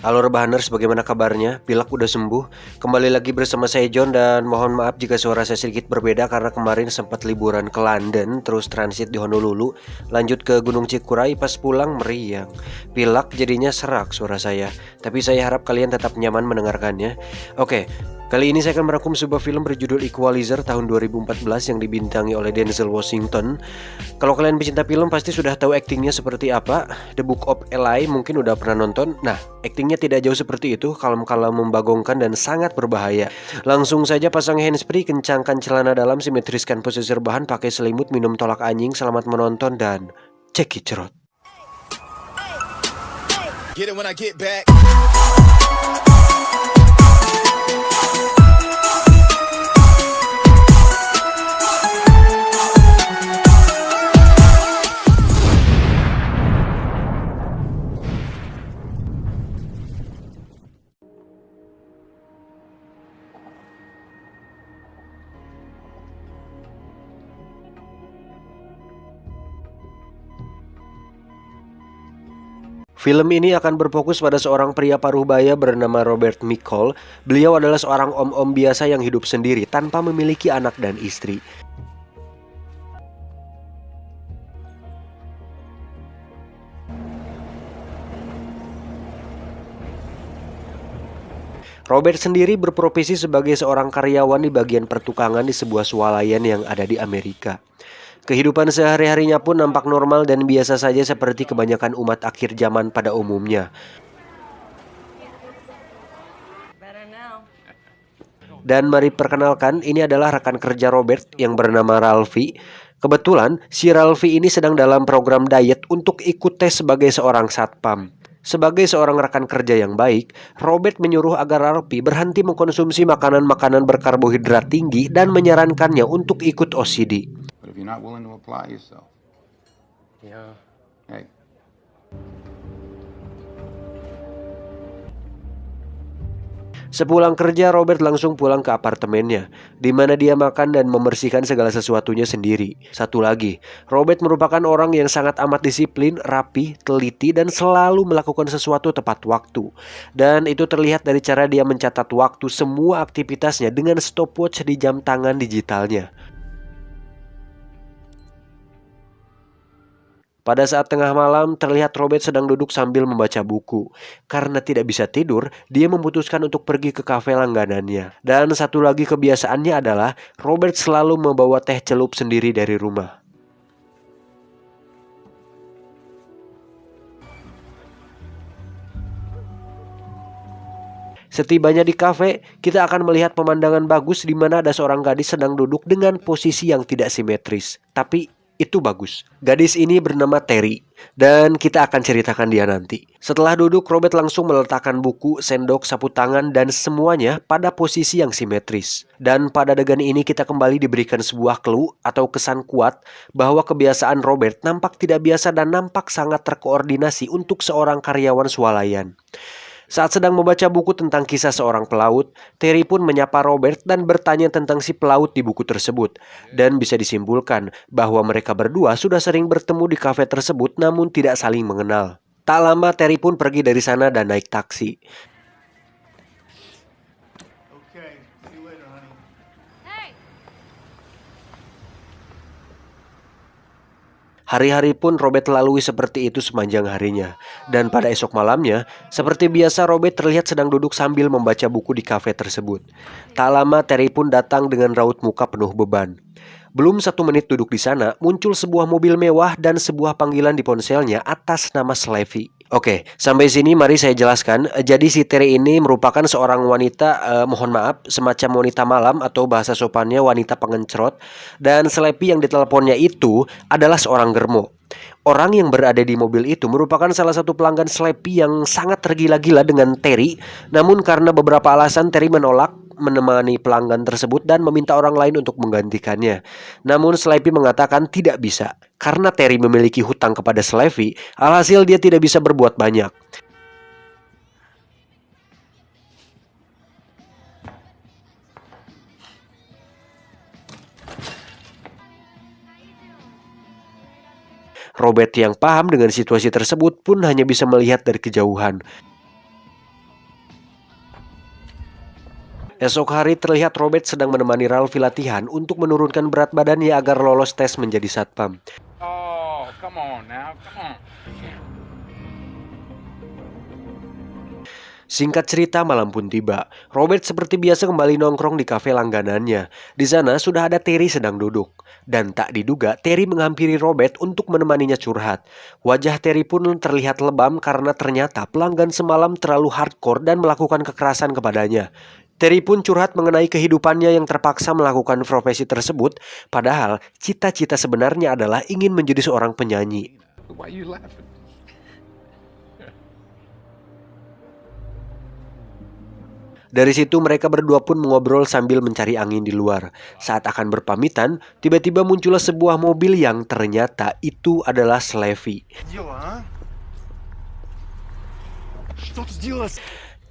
Halo Rebahaners, bagaimana kabarnya? Pilek udah sembuh? Kembali lagi bersama saya John dan mohon maaf jika suara saya sedikit berbeda karena kemarin sempat liburan ke London, terus transit di Honolulu, lanjut ke Gunung Cikuray, pas pulang meriang. Pilek jadinya serak suara saya, tapi saya harap kalian tetap nyaman mendengarkannya. Oke, kali ini saya akan merangkum sebuah film berjudul Equalizer tahun 2014 yang dibintangi oleh Denzel Washington. Kalau kalian pecinta film pasti sudah tahu aktingnya seperti apa. The Book of Eli mungkin udah pernah nonton. Nah, aktingnya tidak jauh seperti itu, kalem-kalem, membagongkan dan sangat berbahaya. Langsung saja pasang handsfree, kencangkan celana dalam, simetriskan posisi rebahan, pakai selimut, minum tolak anjing, selamat menonton dan cekicrot. Get it when I get back. Film ini akan berfokus pada seorang pria paruh baya bernama Robert Michael. Beliau adalah seorang om-om biasa yang hidup sendiri tanpa memiliki anak dan istri. Robert sendiri berprofesi sebagai seorang karyawan di bagian pertukangan di sebuah swalayan yang ada di Amerika. Kehidupan sehari-harinya pun nampak normal dan biasa saja seperti kebanyakan umat akhir zaman pada umumnya. Dan mari perkenalkan, ini adalah rekan kerja Robert yang bernama Ralphie. Kebetulan, si Ralphie ini sedang dalam program diet untuk ikut tes sebagai seorang satpam. Sebagai seorang rekan kerja yang baik, Robert menyuruh agar Ralphie berhenti mengkonsumsi makanan-makanan berkarbohidrat tinggi dan menyarankannya untuk ikut OCD. But if you're not willing to apply yourself, Ya. hey, Sepulang kerja, Robert langsung pulang ke apartemennya, di mana dia makan dan membersihkan segala sesuatunya sendiri. Satu lagi, Robert merupakan orang yang sangat amat disiplin, rapi, teliti, dan selalu melakukan sesuatu tepat waktu. Dan itu terlihat dari cara dia mencatat waktu semua aktivitasnya dengan stopwatch di jam tangan digitalnya. Pada saat tengah malam, terlihat Robert sedang duduk sambil membaca buku. Karena tidak bisa tidur, dia memutuskan untuk pergi ke kafe langganannya. Dan satu lagi kebiasaannya adalah Robert selalu membawa teh celup sendiri dari rumah. Setibanya di kafe, kita akan melihat pemandangan bagus di mana ada seorang gadis sedang duduk dengan posisi yang tidak simetris. Tapi itu bagus. Gadis ini bernama Terry, dan kita akan ceritakan dia nanti. Setelah duduk, Robert langsung meletakkan buku, sendok, sapu tangan, dan semuanya pada posisi yang simetris. Dan pada adegan ini kita kembali diberikan sebuah clue atau kesan kuat bahwa kebiasaan Robert nampak tidak biasa dan nampak sangat terkoordinasi untuk seorang karyawan swalayan. Saat sedang membaca buku tentang kisah seorang pelaut, Terry pun menyapa Robert dan bertanya tentang si pelaut di buku tersebut. Dan bisa disimpulkan bahwa mereka berdua sudah sering bertemu di kafe tersebut namun tidak saling mengenal. Tak lama Terry pun pergi dari sana dan naik taksi. Okay, see you later, honey. Hari-hari pun Robert lalui seperti itu sepanjang harinya. Dan pada esok malamnya, seperti biasa Robert terlihat sedang duduk sambil membaca buku di kafe tersebut. Tak lama Terry pun datang dengan raut muka penuh beban. Belum 1 menit duduk di sana, muncul sebuah mobil mewah dan sebuah panggilan di ponselnya atas nama Slavy. Oke, sampai sini mari saya jelaskan. Jadi si Terry ini merupakan seorang wanita, mohon maaf, semacam wanita malam atau bahasa sopannya wanita pengencrot. Dan Slavy yang diteleponnya itu adalah seorang germo. Orang yang berada di mobil itu merupakan salah satu pelanggan Slavy yang sangat tergila-gila dengan Terry. Namun karena beberapa alasan Terry menolak menemani pelanggan tersebut dan meminta orang lain untuk menggantikannya. Namun Slavy mengatakan tidak bisa. Karena Terry memiliki hutang kepada Slavy, alhasil dia tidak bisa berbuat banyak. Robert yang paham dengan situasi tersebut pun hanya bisa melihat dari kejauhan. Esok hari terlihat Robert sedang menemani Ralphie latihan untuk menurunkan berat badannya agar lolos tes menjadi satpam. Oh, come on now, come on. Singkat cerita, malam pun tiba. Robert seperti biasa kembali nongkrong di kafe langganannya. Di sana sudah ada Terry sedang duduk. Dan tak diduga, Terry menghampiri Robert untuk menemaninya curhat. Wajah Terry pun terlihat lebam karena ternyata pelanggan semalam terlalu hardcore dan melakukan kekerasan kepadanya. Terry pun curhat mengenai kehidupannya yang terpaksa melakukan profesi tersebut, padahal cita-cita sebenarnya adalah ingin menjadi seorang penyanyi. Why you laughing? Dari situ mereka berdua pun mengobrol sambil mencari angin di luar. Saat akan berpamitan, tiba-tiba muncullah sebuah mobil yang ternyata itu adalah Slevy.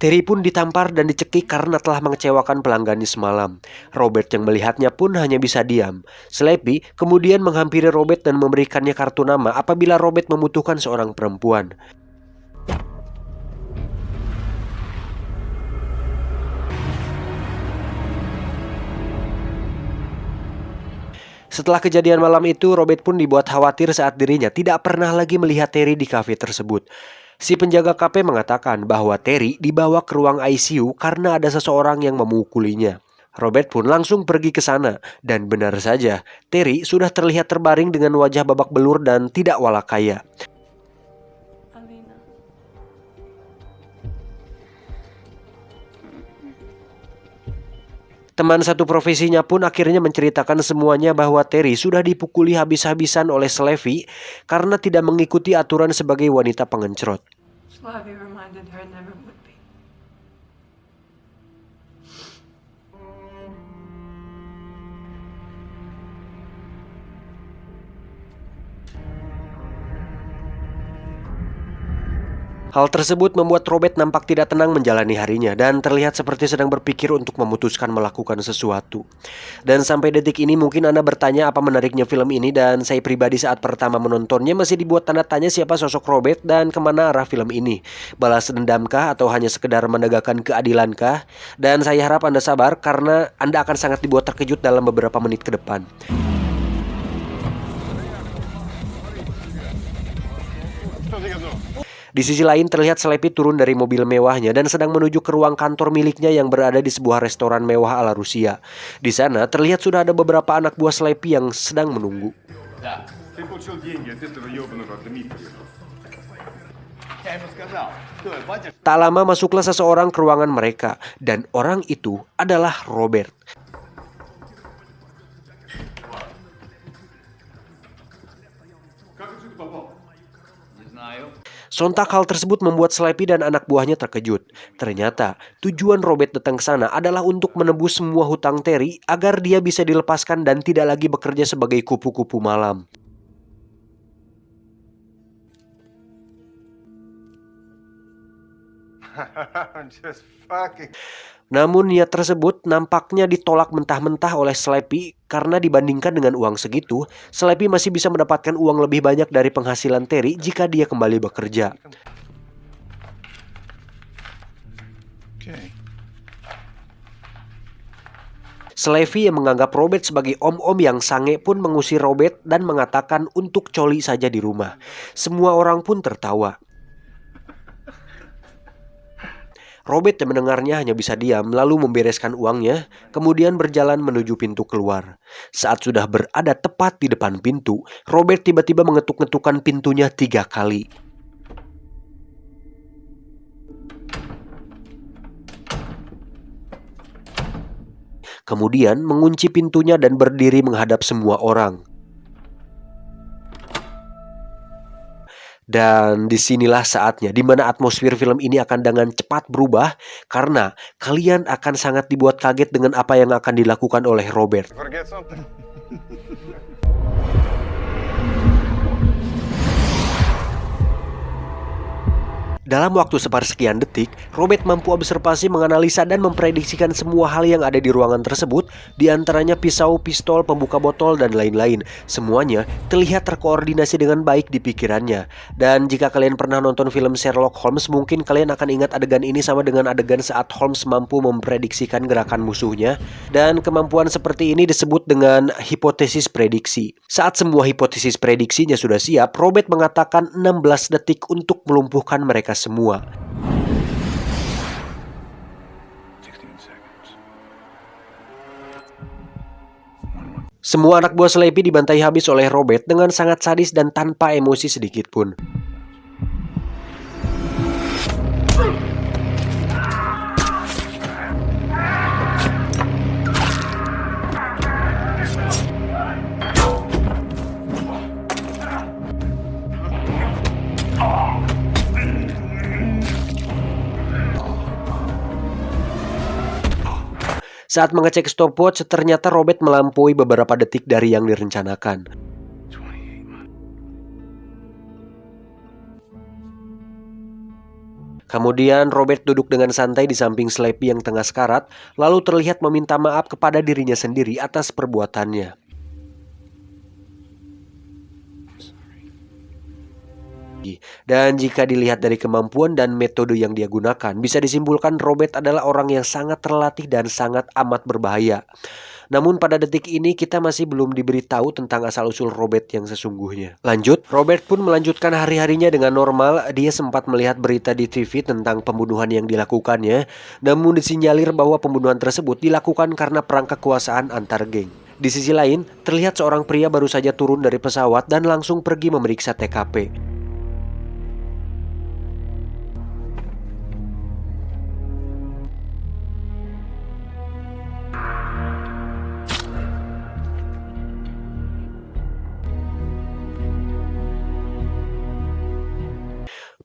Terry pun ditampar dan dicekik karena telah mengecewakan pelanggannya semalam. Robert yang melihatnya pun hanya bisa diam. Slevy kemudian menghampiri Robert dan memberikannya kartu nama apabila Robert membutuhkan seorang perempuan. Setelah kejadian malam itu, Robert pun dibuat khawatir saat dirinya tidak pernah lagi melihat Terry di kafe tersebut. Si penjaga kafe mengatakan bahwa Terry dibawa ke ruang ICU karena ada seseorang yang memukulinya. Robert pun langsung pergi ke sana, dan benar saja, Terry sudah terlihat terbaring dengan wajah babak belur dan tidak walakaya. Teman satu profesinya pun akhirnya menceritakan semuanya bahwa Terry sudah dipukuli habis-habisan oleh Slevy karena tidak mengikuti aturan sebagai wanita pengencrot. Slavi reminded her it never would be. Hal tersebut membuat Robert nampak tidak tenang menjalani harinya dan terlihat seperti sedang berpikir untuk memutuskan melakukan sesuatu. Dan sampai detik ini mungkin Anda bertanya apa menariknya film ini, dan saya pribadi saat pertama menontonnya masih dibuat tanda tanya siapa sosok Robert dan kemana arah film ini. Balas dendamkah atau hanya sekedar menegakkan keadilankah? Dan saya harap Anda sabar karena Anda akan sangat dibuat terkejut dalam beberapa menit ke depan. Di sisi lain terlihat Slevy turun dari mobil mewahnya dan sedang menuju ke ruang kantor miliknya yang berada di sebuah restoran mewah ala Rusia. Di sana terlihat sudah ada beberapa anak buah Slevy yang sedang menunggu. Ты получил деньги от этого ёбаного Дмитрия. Я ему сказал, стой, хватит. Tak lama masuklah seseorang ke ruangan mereka, dan orang itu adalah Robert. Как ты сюда попал? Не знаю. Sontak hal tersebut membuat Slevy dan anak buahnya terkejut. Ternyata tujuan Robert datang ke sana adalah untuk menebus semua hutang Terry agar dia bisa dilepaskan dan tidak lagi bekerja sebagai kupu-kupu malam. I'm just fucking. Namun niat tersebut nampaknya ditolak mentah-mentah oleh Slevy karena dibandingkan dengan uang segitu, Slevy masih bisa mendapatkan uang lebih banyak dari penghasilan Terry jika dia kembali bekerja. Okay. Slevy yang menganggap Robert sebagai om-om yang sange pun mengusir Robert dan mengatakan untuk coli saja di rumah. Semua orang pun tertawa. Robert yang mendengarnya hanya bisa diam lalu membereskan uangnya, kemudian berjalan menuju pintu keluar. Saat sudah berada tepat di depan pintu, Robert tiba-tiba mengetuk-ngetukkan pintunya 3 kali. Kemudian mengunci pintunya dan berdiri menghadap semua orang. Dan disinilah saatnya di mana atmosfer film ini akan dengan cepat berubah karena kalian akan sangat dibuat kaget dengan apa yang akan dilakukan oleh Robert. Forget something. Dalam waktu sepersekian detik, Robert mampu observasi, menganalisa, dan memprediksikan semua hal yang ada di ruangan tersebut, di antaranya pisau, pistol, pembuka botol, dan lain-lain. Semuanya terlihat terkoordinasi dengan baik di pikirannya. Dan jika kalian pernah nonton film Sherlock Holmes, mungkin kalian akan ingat adegan ini sama dengan adegan saat Holmes mampu memprediksikan gerakan musuhnya. Dan kemampuan seperti ini disebut dengan hipotesis prediksi. Saat semua hipotesis prediksinya sudah siap, Robert mengatakan 16 detik untuk melumpuhkan mereka semua. 16 seconds. Semua anak buah Slappy dibantai habis oleh Robert dengan sangat sadis dan tanpa emosi sedikit pun. Saat mengecek stopwatch, ternyata Robert melampaui beberapa detik dari yang direncanakan. 28 months. Kemudian Robert duduk dengan santai di samping Slappy yang tengah sekarat, lalu terlihat meminta maaf kepada dirinya sendiri atas perbuatannya. Dan jika dilihat dari kemampuan dan metode yang dia gunakan, bisa disimpulkan Robert adalah orang yang sangat terlatih dan sangat amat berbahaya. Namun pada detik ini kita masih belum diberitahu tentang asal-usul Robert yang sesungguhnya. Lanjut, Robert pun melanjutkan hari-harinya dengan normal. Dia sempat melihat berita di TV tentang pembunuhan yang dilakukannya, namun disinyalir bahwa pembunuhan tersebut dilakukan karena perang kekuasaan antar geng. Di sisi lain, terlihat seorang pria baru saja turun dari pesawat dan langsung pergi memeriksa TKP.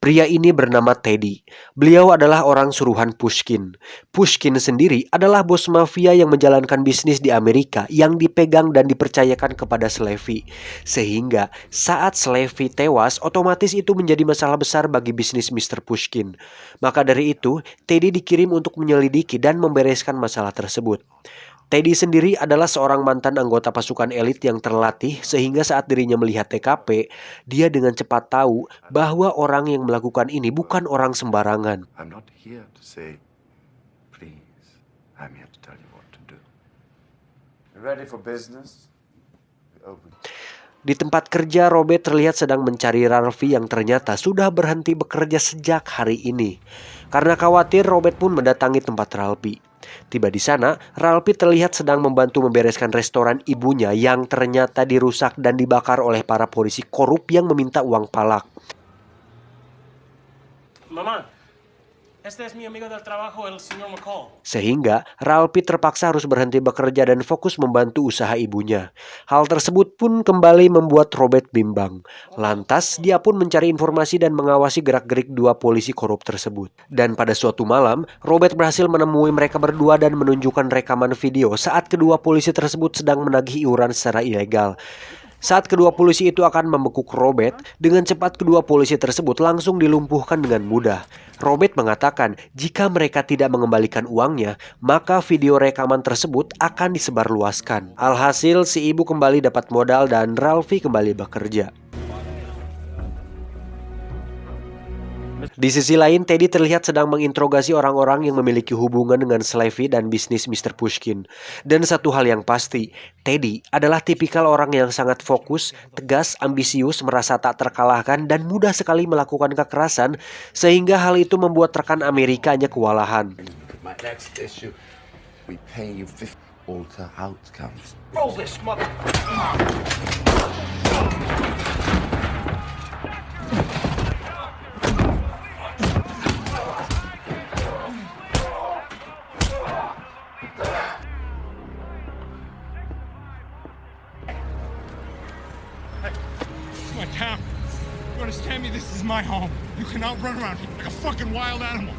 Pria ini bernama Teddy. Beliau adalah orang suruhan Pushkin. Pushkin sendiri adalah bos mafia yang menjalankan bisnis di Amerika yang dipegang dan dipercayakan kepada Slappy. Sehingga saat Slappy tewas, otomatis itu menjadi masalah besar bagi bisnis Mr. Pushkin. Maka dari itu, Teddy dikirim untuk menyelidiki dan membereskan masalah tersebut. Teddy sendiri adalah seorang mantan anggota pasukan elit yang terlatih, sehingga saat dirinya melihat TKP, dia dengan cepat tahu bahwa orang yang melakukan ini bukan orang sembarangan. I'm not here to say, please. I'm here to tell you what to do. You ready for business? We open. Di tempat kerja, Robert terlihat sedang mencari Ralphie yang ternyata sudah berhenti bekerja sejak hari ini. Karena khawatir, Robert pun mendatangi tempat Ralphie. Tiba di sana, Ralphie terlihat sedang membantu membereskan restoran ibunya yang ternyata dirusak dan dibakar oleh para polisi korup yang meminta uang palak. Mamá, este es mi amigo del trabajo, el señor McCall. Sehingga Ralphie terpaksa harus berhenti bekerja dan fokus membantu usaha ibunya. Hal tersebut pun kembali membuat Robert bimbang. Lantas dia pun mencari informasi dan mengawasi gerak-gerik dua polisi korup tersebut. Dan pada suatu malam, Robert berhasil menemui mereka berdua dan menunjukkan rekaman video saat kedua polisi tersebut sedang menagih iuran secara ilegal. Saat kedua polisi itu akan membekuk Robert, dengan cepat kedua polisi tersebut langsung dilumpuhkan dengan mudah. Robert mengatakan jika mereka tidak mengembalikan uangnya, maka video rekaman tersebut akan disebarluaskan. Alhasil si ibu kembali dapat modal dan Ralphie kembali bekerja. Di sisi lain, Teddy terlihat sedang menginterogasi orang-orang yang memiliki hubungan dengan Slappy dan bisnis Mr. Pushkin. Dan satu hal yang pasti, Teddy adalah tipikal orang yang sangat fokus, tegas, ambisius, merasa tak terkalahkan, dan mudah sekali melakukan kekerasan, sehingga hal itu membuat rekan Amerikanya kewalahan. My next issue, we pay you 50 alter outcomes. Roll this mother. My town. You understand me? This is my home. You cannot run around here like a fucking wild animal.